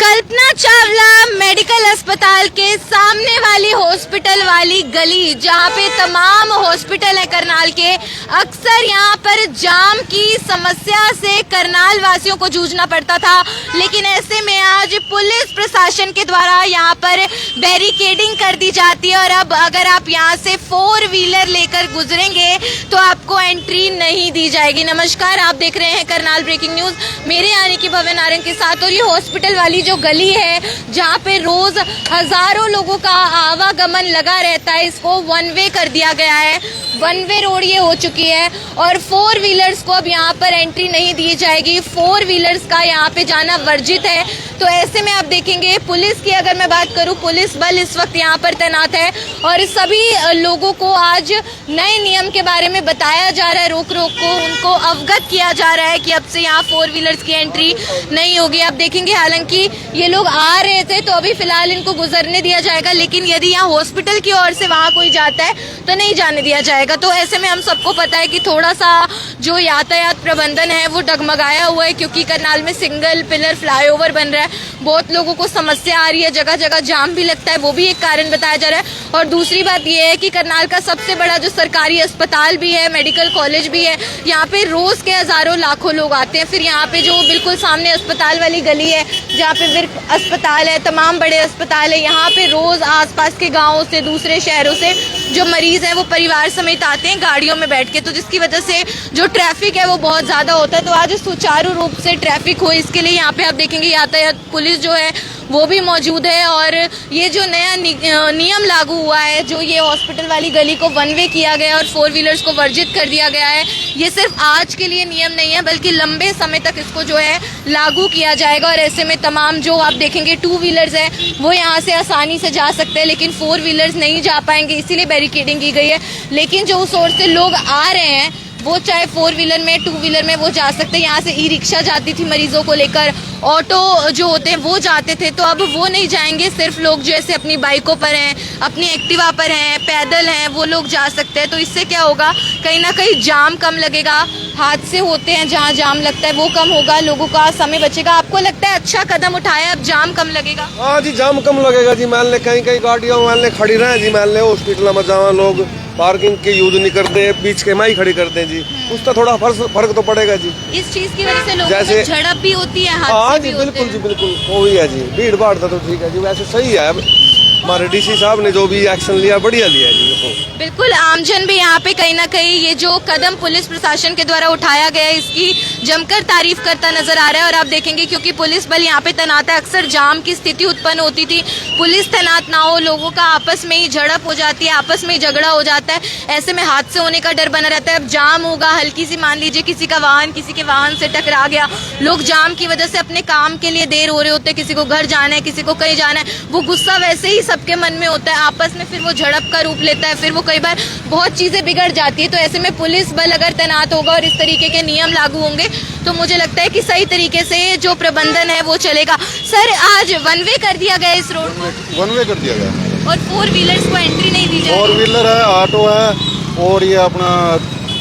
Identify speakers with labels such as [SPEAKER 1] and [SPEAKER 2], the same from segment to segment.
[SPEAKER 1] Kalpana Chawla medical अस्पताल के सामने वाली हॉस्पिटल वाली गली जहां पे तमाम हॉस्पिटल है करनाल के, अक्सर यहां पर जाम की समस्या से करनाल वासियों को जूझना पड़ता था। लेकिन ऐसे में आज पुलिस प्रशासन के द्वारा यहां पर बैरिकेडिंग कर दी जाती है और अब अगर आप यहां से 4 व्हीलर लेकर गुजरेंगे तो आपको एंट्री नहीं दी जाएगी। नमस्कार, आप देख रहे हैं करनाल ब्रेकिंग न्यूज। मेरे यानी कि भव्य नारंग के साथ, और ये हॉस्पिटल वाली जो गली है जहाँ पे रोज हजारों लोगों का आवागमन लगा रहता है, इसको 1 वे कर दिया गया है। 1 वे रोड ये हो चुकी है और 4 व्हीलर्स को अब यहाँ पर एंट्री नहीं दी जाएगी। 4 व्हीलर्स का यहाँ पे जाना वर्जित है। तो ऐसे में आप देखेंगे पुलिस की अगर मैं बात करूँ, पुलिस बल इस वक्त यहाँ पर तैनात है और सभी लोगों को आज नए नियम के बारे में बताया जा रहा है। रोक रोक को उनको अवगत किया जा रहा है कि अब से यहाँ 4 व्हीलर्स की एंट्री नहीं होगी। आप देखेंगे हालांकि ये लोग आ रहे थे तो अभी फिलहाल इनको गुजरने दिया जाएगा, लेकिन यदि यहाँ हॉस्पिटल की ओर से वहाँ कोई जाता है तो नहीं जाने दिया जाएगा। तो ऐसे में हम सबको पता है कि थोड़ा सा जो यातायात प्रबंधन है वो डगमगाया हुआ है, क्योंकि करनाल में सिंगल पिलर फ्लाईओवर बन रहा है। बहुत लोगों को समस्या आ रही है, जगह जगह जाम भी लगता है, वो भी एक कारण बताया जा रहा है। और दूसरी बात ये है कि करनाल का सबसे बड़ा जो सरकारी अस्पताल भी है, मेडिकल कॉलेज भी है, यहाँ पे रोज के हजारों लाखों लोग आते हैं। फिर यहाँ पे जो बिल्कुल सामने अस्पताल वाली गली है जहाँ पे विर्क अस्पताल है, तमाम बड़े अस्पताल है, यहाँ पे रोज आसपास के गाँवों से, दूसरे शहरों से जो मरीज है वो परिवार समेत आते हैं गाड़ियों में बैठ के, तो जिसकी वजह से जो ट्रैफिक है वो बहुत ज्यादा होता है। तो आज सुचारू रूप से ट्रैफिक हो, इसके लिए यहाँ पे आप देखेंगे यातायात पुलिस जो है वो भी मौजूद है। और ये जो नया नियम लागू हुआ है, जो ये हॉस्पिटल वाली गली को 1 वे किया गया और 4 व्हीलर्स को वर्जित कर दिया गया है, ये सिर्फ आज के लिए नियम नहीं है बल्कि लंबे समय तक इसको जो है लागू किया जाएगा। और ऐसे में तमाम जो आप देखेंगे 2 व्हीलर्स है वो यहाँ से आसानी से जा सकते हैं, लेकिन 4 व्हीलर्स नहीं जा पाएंगे, इसीलिए बैरिकेडिंग की गई है। लेकिन जो उस ओर से लोग आ रहे हैं वो चाहे 4 व्हीलर में, 2 व्हीलर में वो जा सकते हैं। यहाँ से ई रिक्शा जाती थी मरीजों को लेकर, ऑटो जो होते हैं वो जाते थे, तो अब वो नहीं जाएंगे। सिर्फ लोग जैसे अपनी बाइकों पर हैं, अपनी एक्टिवा पर हैं, पैदल हैं, वो लोग जा सकते हैं। तो इससे क्या होगा, कहीं ना कहीं जाम कम लगेगा, हादसे होते हैं जहाँ जाम लगता है वो कम होगा, लोगों का समय बचेगा। आपको लगता है अच्छा कदम उठाया, अब जाम कम लगेगा?
[SPEAKER 2] हाँ जी, जाम कम लगेगा जी। मान ले कहीं कहीं गाड़ियाँ मान ले खड़ी रहे जी, मान ले हॉस्पिटल में जावा लोग पार्किंग के यूज नहीं करते, बीच के माई खड़ी करते हैं जी, उसका थोड़ा फर्क तो पड़ेगा जी।
[SPEAKER 1] इस चीज की वजह से लोगों में झड़प भी होती है,
[SPEAKER 2] हाँ जी, बिल्कुल जी, बिल्कुल वो ही है जी। भीड़ भाड़ था तो ठीक है जी, वैसे सही है। हमारे डीसी साहब ने जो भी एक्शन लिया बढ़िया लिया है जी।
[SPEAKER 1] बिल्कुल, आमजन भी यहाँ पे कहीं ना कहीं ये जो कदम पुलिस प्रशासन के द्वारा उठाया गया है इसकी जमकर तारीफ करता नजर आ रहा है। और आप देखेंगे क्योंकि पुलिस बल यहाँ पे तैनात है, अक्सर जाम की स्थिति उत्पन्न होती थी, पुलिस तैनात ना हो, लोगों का आपस में ही झड़प हो जाती है, आपस में ही झगड़ा हो जाता है, ऐसे में हादसे होने का डर बना रहता है। अब जाम होगा, हल्की सी मान लीजिए किसी का वाहन किसी के वाहन से टकरा गया, लोग जाम की वजह से अपने काम के लिए देर हो रहे होते हैं, किसी को घर जाना है, किसी को कहीं जाना है, वो गुस्सा वैसे ही सबके मन में होता है, आपस में फिर वो झड़प का रूप लेता है, फिर वो कई बार बहुत चीजें बिगड़ जाती है। तो ऐसे में पुलिस बल अगर तैनात होगा और इस तरीके के नियम लागू होंगे तो मुझे लगता है कि सही तरीके से जो प्रबंधन है वो चलेगा। सर, आज 1 वे कर दिया गया इस रोड को?
[SPEAKER 2] 1 वे कर दिया गया
[SPEAKER 1] और 4 व्हीलर्स को एंट्री नहीं दी जाएगी?
[SPEAKER 2] 4 व्हीलर है, ऑटो है और ये अपना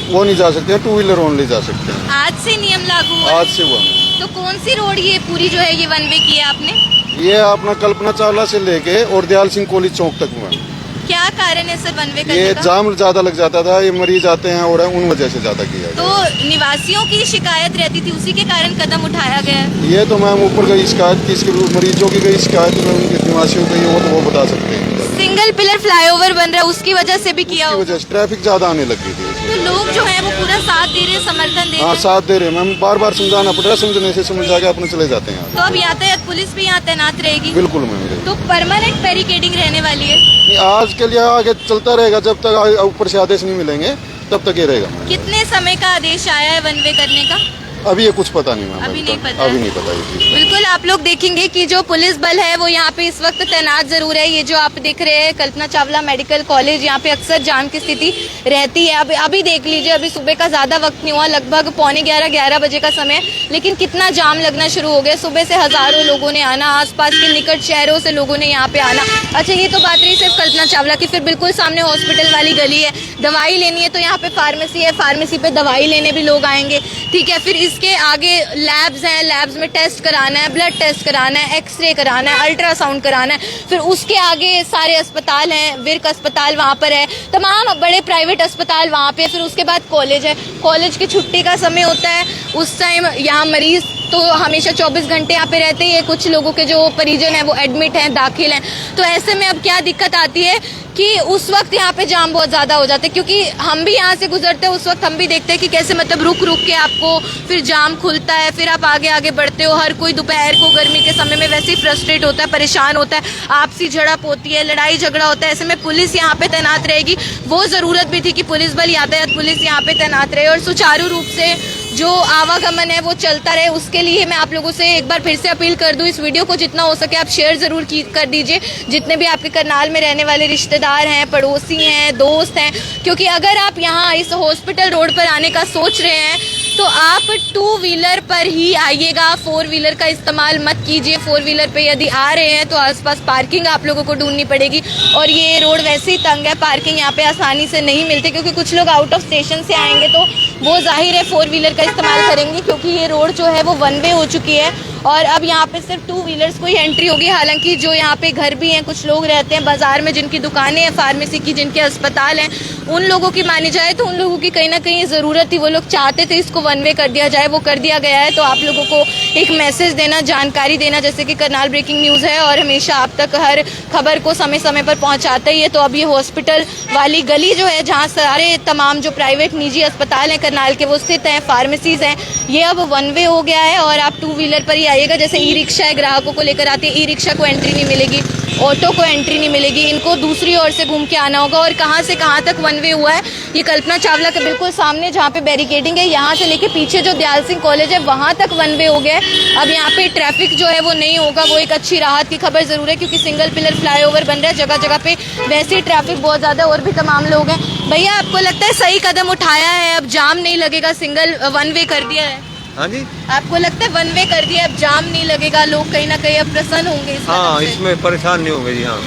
[SPEAKER 2] वो नहीं जा सकते, 2 व्हीलर ओनली जा सकते हैं।
[SPEAKER 1] आज से नियम लागू हुआ?
[SPEAKER 2] आज से हुआ।
[SPEAKER 1] तो कौन सी रोड ये पूरी जो है ये 1 वे की है आपने?
[SPEAKER 2] ये अपना कल्पना चावला से लेके और दयाल सिंह कॉलेज चौक तक हुआ।
[SPEAKER 1] क्या कारण है सर 1 वे करने
[SPEAKER 2] ये
[SPEAKER 1] का?
[SPEAKER 2] जाम ज्यादा लग जाता था, ये मरीज आते हैं और उन वजह से ज्यादा किया।
[SPEAKER 1] तो निवासियों की शिकायत रहती थी, उसी के कारण कदम उठाया गया है?
[SPEAKER 2] ये तो मैम ऊपर गई शिकायत किसके मरीजों की गई शिकायत में, उनके निवासियों की हो तो वो बता सकते हैं।
[SPEAKER 1] सिंगल पिलर फ्लाईओवर बन रहा है, उसकी वजह से भी किया
[SPEAKER 2] वजह से ट्रैफिक ज्यादा आने लगी थी।
[SPEAKER 1] तो लोग जो है वो पूरा साथ दे रहे हैं, समर्थन दे रहे हैं?
[SPEAKER 2] हाँ, साथ दे रहे हैं मैम, बार बार समझाना पड़ रहा है, समझने से समझ जाके अपने चले जाते हैं।
[SPEAKER 1] तो अब यातायात पुलिस भी यहाँ तैनात रहेगी?
[SPEAKER 2] बिल्कुल मैम।
[SPEAKER 1] तो परमानेंट बैरिकेडिंग रहने वाली है?
[SPEAKER 2] आज के लिए आगे चलता रहेगा, जब तक ऊपर से आदेश नहीं मिलेंगे तब तक ये रहेगा।
[SPEAKER 1] कितने समय का आदेश आया है 1 वे करने का?
[SPEAKER 2] अभी ये कुछ पता नहीं मैम,
[SPEAKER 1] अभी नहीं पता?
[SPEAKER 2] अभी नहीं पता ये चीज़।
[SPEAKER 1] बिल्कुल, आप लोग देखेंगे कि जो पुलिस बल है वो यहाँ पे इस वक्त तैनात जरूर है। ये जो आप देख रहे हैं कल्पना चावला मेडिकल कॉलेज, यहाँ पे अक्सर जाम की स्थिति रहती है। अभी देख लीजिए, अभी सुबह का ज्यादा वक्त नहीं हुआ, लगभग 11:45 बजे का समय, लेकिन कितना जाम लगना शुरू हो गया। सुबह से हजारों लोगों ने आना, आसपास के निकट शहरों से लोगों ने यहाँ पे आना। अच्छा, ये तो बात रही सिर्फ कल्पना चावला की, फिर बिल्कुल सामने हॉस्पिटल वाली गली है, दवाई लेनी है तो यहाँ पे फार्मेसी है, फार्मेसी पे दवाई लेने भी लोग आएंगे, ठीक है। फिर इसके आगे लैब्स हैं, लैब्स में टेस्ट कराना है, ब्लड टेस्ट कराना है, एक्सरे कराना है, अल्ट्रासाउंड कराना है। फिर उसके आगे सारे अस्पताल हैं, विर्क अस्पताल वहाँ पर है, तमाम बड़े प्राइवेट अस्पताल वहाँ पे। फिर उसके बाद कॉलेज है, कॉलेज की छुट्टी का समय होता है, उस टाइम यहाँ मरीज तो हमेशा 24 घंटे यहाँ पे रहते ही है। कुछ लोगों के जो परिजन हैं वो एडमिट हैं, दाखिल हैं। तो ऐसे में अब क्या दिक्कत आती है कि उस वक्त यहाँ पे जाम बहुत ज़्यादा हो जाता है, क्योंकि हम भी यहाँ से गुजरते हैं, उस वक्त हम भी देखते हैं कि कैसे मतलब रुक रुक के आपको फिर जाम खुलता है, फिर आप आगे आगे बढ़ते हो। हर कोई दोपहर को गर्मी के समय में वैसे ही फ्रस्ट्रेट होता है, परेशान होता है, आपसी झड़प होती है, लड़ाई झगड़ा होता है। ऐसे में पुलिस यहाँ पे तैनात रहेगी, वो ज़रूरत भी थी कि पुलिस बल, यातायात पुलिस यहाँ पे तैनात रहे और सुचारू रूप से जो आवागमन है वो चलता रहे। उसके लिए मैं आप लोगों से एक बार फिर से अपील कर दूं, इस वीडियो को जितना हो सके आप शेयर जरूर कर दीजिए, जितने भी आपके करनाल में रहने वाले रिश्तेदार हैं, पड़ोसी हैं, दोस्त हैं। क्योंकि अगर आप यहाँ इस हॉस्पिटल रोड पर आने का सोच रहे हैं तो आप 2 व्हीलर पर ही आइएगा, 4 व्हीलर का इस्तेमाल मत कीजिए। 4 व्हीलर पे यदि आ रहे हैं तो आसपास पार्किंग आप लोगों को ढूंढनी पड़ेगी, और ये रोड वैसे ही तंग है, पार्किंग यहाँ पे आसानी से नहीं मिलती, क्योंकि कुछ लोग आउट ऑफ स्टेशन से आएंगे तो वो जाहिर है 4 व्हीलर का इस्तेमाल करेंगे, क्योंकि ये रोड जो है वो 1 वे हो चुकी है और अब यहाँ पे सिर्फ 2 व्हीलर्स को ही एंट्री होगी। हालांकि जो यहाँ पे घर भी हैं, कुछ लोग रहते हैं बाजार में, जिनकी दुकानें हैं फार्मेसी की, जिनके अस्पताल हैं, उन लोगों की मानी जाए तो उन लोगों की कहीं ना कहीं ज़रूरत थी, वो लोग चाहते थे इसको 1 वे कर दिया जाए, वो कर दिया गया है। तो आप लोगों को एक मैसेज देना, जानकारी देना, जैसे कि करनाल ब्रेकिंग न्यूज़ है और हमेशा आप तक हर खबर को समय समय पर पहुँचाता ही है। तो अब ये हॉस्पिटल वाली गली जो है, जहाँ सारे तमाम जो प्राइवेट निजी अस्पताल हैं करनाल के वो स्थित हैं, फार्मेसीज़ हैं, ये अब 1 वे हो गया है और आप 2 व्हीलर पर ही आइएगा। जैसे ई रिक्शा है, ग्राहकों को लेकर आती है, ई रिक्शा को एंट्री नहीं मिलेगी, ऑटो को एंट्री नहीं मिलेगी, इनको दूसरी ओर से घूम के आना होगा। और कहाँ से कहाँ तक 1 वे हुआ है, ये कल्पना चावला के बिल्कुल सामने जहाँ पे बैरिकेडिंग है, यहाँ से लेके पीछे जो दयाल सिंह कॉलेज है वहाँ तक 1 वे हो गया है। अब यहाँ पे ट्रैफिक जो है वो नहीं होगा, वो एक अच्छी राहत की खबर ज़रूर है, क्योंकि सिंगल पिलर फ्लाईओवर बन रहा है जगह जगह पे, वैसे ही ट्रैफिक बहुत ज़्यादा और भी तमाम लोग हैं। भैया आपको लगता है सही कदम उठाया है, अब जाम नहीं लगेगा, सिंगल 1 वे कर दिया है?
[SPEAKER 2] हाँ जी,
[SPEAKER 1] आपको लगता है 1 वे कर दिया, अब जाम नहीं लगेगा, लोग कहीं ना कहीं अब प्रसन्न होंगे इस
[SPEAKER 3] हाँ,
[SPEAKER 1] कदम से?
[SPEAKER 3] इसमें परेशान नहीं होंगे जी। हाँ,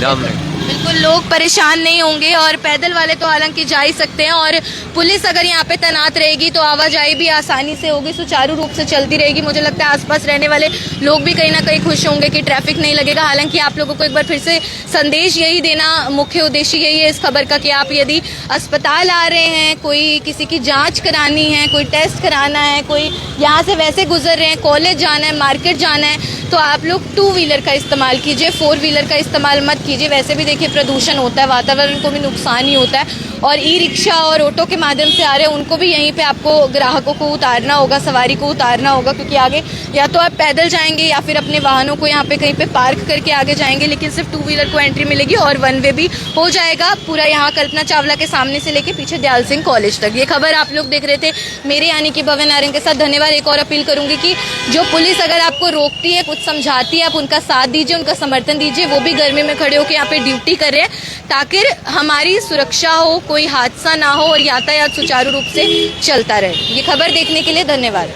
[SPEAKER 3] जाम नहीं,
[SPEAKER 1] बिल्कुल लोग परेशान नहीं होंगे और पैदल वाले तो हालांकि जा ही सकते हैं, और पुलिस अगर यहाँ पे तैनात रहेगी तो आवाजाही भी आसानी से होगी, सुचारू रूप से चलती रहेगी। मुझे लगता है आसपास रहने वाले लोग भी कहीं ना कहीं खुश होंगे कि ट्रैफिक नहीं लगेगा। हालांकि आप लोगों को एक बार फिर से संदेश यही देना, मुख्य उद्देश्य यही है इस खबर का कि आप यदि अस्पताल आ रहे हैं, कोई किसी की जाँच करानी है, कोई टेस्ट कराना है, कोई यहाँ से वैसे गुजर रहे हैं, कॉलेज जाना है, मार्केट जाना है, तो आप लोग 2 व्हीलर का इस्तेमाल कीजिए, 4 व्हीलर का इस्तेमाल मत कीजिए। वैसे भी देखिए प्रदूषण होता है, वातावरण को भी नुकसान ही होता है, और ई रिक्शा और ऑटो के माध्यम से आ रहे हैं उनको भी यहीं पे आपको ग्राहकों को उतारना होगा, सवारी को उतारना होगा, क्योंकि आगे या तो आप पैदल जाएंगे या फिर अपने वाहनों को यहाँ पे कहीं पे पार्क करके आगे जाएंगे, लेकिन सिर्फ 2 व्हीलर को एंट्री मिलेगी और 1 वे भी हो जाएगा पूरा यहाँ कल्पना चावला के सामने से लेके पीछे दयाल सिंह कॉलेज तक। ये खबर आप लोग देख रहे थे मेरे यानी कि भवन आर्यन के साथ। धन्यवाद। एक और अपील करूंगी कि जो पुलिस अगर आपको रोकती है, कुछ समझाती है, आप उनका साथ दीजिए, उनका समर्थन दीजिए। वो भी गर्मी में खड़े होकर यहाँ पे ड्यूटी कर रहे हैं ताकि हमारी सुरक्षा हो, कोई हादसा ना हो और यातायात सुचारू रूप से चलता रहे। ये खबर देखने के लिए धन्यवाद।